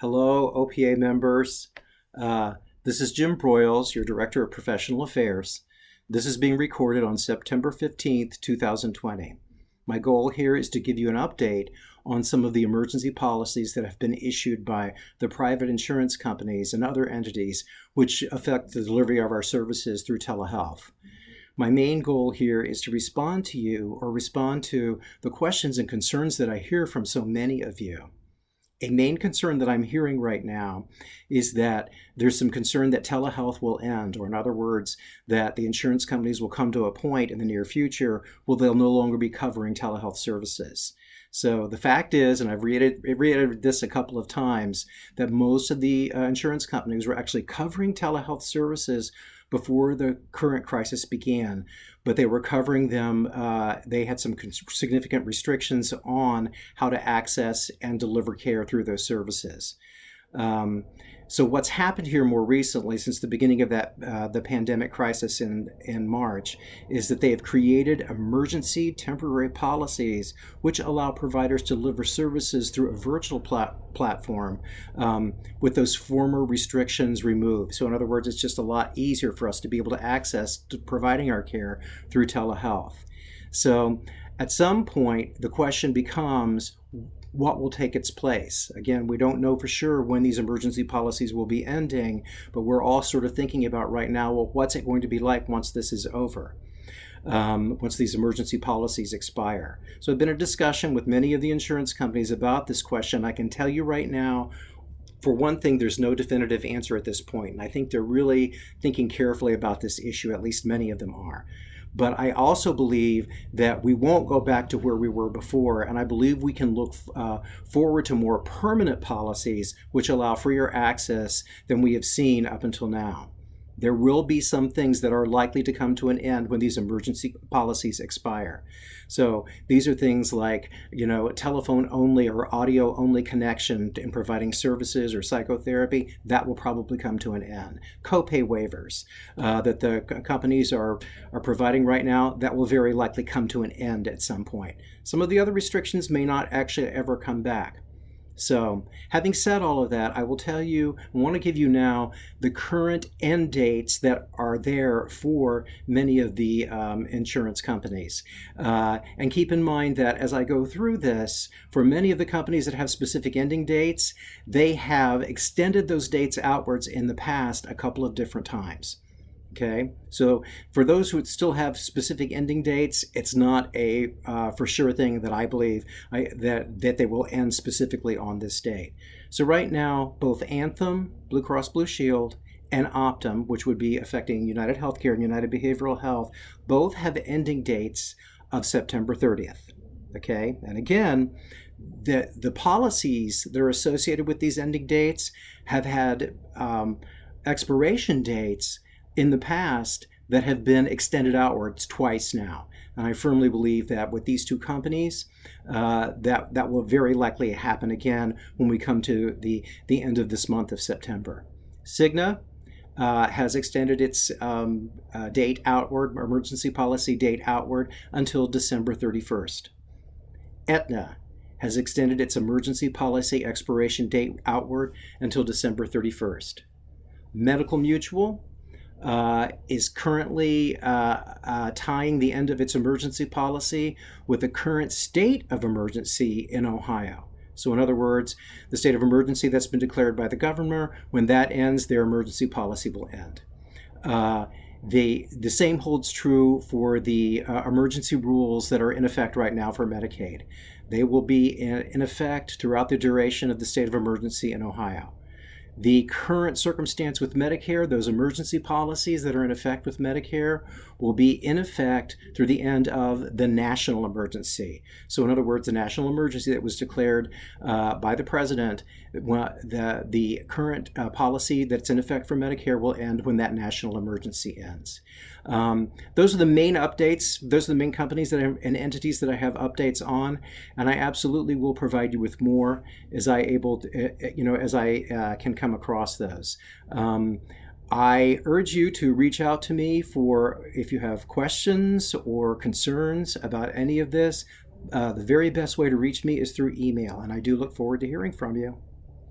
Hello, OPA members. This is Jim Broyles, your Director of Professional Affairs. This is being recorded on September 15th, 2020. My goal here is to give you an update on some of the emergency policies that have been issued by the private insurance companies and other entities which affect the delivery of our services through telehealth. My main goal here is to respond to you or respond to the questions and concerns that I hear from so many of you. A main concern that I'm hearing right now is that there's some concern that telehealth will end, or in other words, that the insurance companies will come to a point in the near future where they'll no longer be covering telehealth services. So the fact is, and I've reiterated this a couple of times, that most of the insurance companies were actually covering telehealth services before the current crisis began, but they were covering them. They had some significant restrictions on how to access and deliver care through those services. So what's happened here more recently, since the beginning of the pandemic crisis in March, is that they have created emergency temporary policies which allow providers to deliver services through a virtual platform with those former restrictions removed. So in other words, it's just a lot easier for us to be able to access providing our care through telehealth. So at some point, the question becomes, what will take its place? Again, we don't know for sure when these emergency policies will be ending, but we're all sort of thinking about right now, well, what's it going to be like once this is over? Once these emergency policies expire. So I've been in discussion with many of the insurance companies about this question. I can tell you right now, for one thing, there's no definitive answer at this point. And I think they're really thinking carefully about this issue, at least many of them are. But I also believe that we won't go back to where we were before, and I believe we can look forward to more permanent policies which allow freer access than we have seen up until now. There will be some things that are likely to come to an end when these emergency policies expire. So these are things like, telephone only or audio only connection in providing services or psychotherapy. That will probably come to an end. Copay waivers that the companies are providing right now, that will very likely come to an end at some point. Some of the other restrictions may not actually ever come back. So, having said all of that, I will tell you, I want to give you now the current end dates that are there for many of the insurance companies. And keep in mind that as I go through this, for many of the companies that have specific ending dates, they have extended those dates outwards in the past a couple of different times. Okay, so for those who still have specific ending dates, it's not a for sure thing that I believe that they will end specifically on this date. So right now, both Anthem, Blue Cross Blue Shield, and Optum, which would be affecting United Healthcare and United Behavioral Health, both have ending dates of September 30th. Okay, and again, the policies that are associated with these ending dates have had expiration dates in the past that have been extended outwards twice now. And I firmly believe that with these two companies, that will very likely happen again when we come to the end of this month of September. Cigna has extended its date outward, emergency policy date outward, until December 31st. Aetna has extended its emergency policy expiration date outward until December 31st. Medical Mutual is currently tying the end of its emergency policy with the current state of emergency in Ohio. So in other words, the state of emergency that's been declared by the governor, when that ends, their emergency policy will end. The same holds true for the emergency rules that are in effect right now for Medicaid. They will be in effect throughout the duration of the state of emergency in Ohio. The current circumstance with Medicare, those emergency policies that are in effect with Medicare, will be in effect through the end of the national emergency. So in other words, the national emergency that was declared by the president, the current policy that's in effect for Medicare will end when that national emergency ends. Those are the main updates. Those are the main companies and entities that I have updates on, and I absolutely will provide you with more as I can come across those. I urge you to reach out to me if you have questions or concerns about any of this. The very best way to reach me is through email, and I do look forward to hearing from you.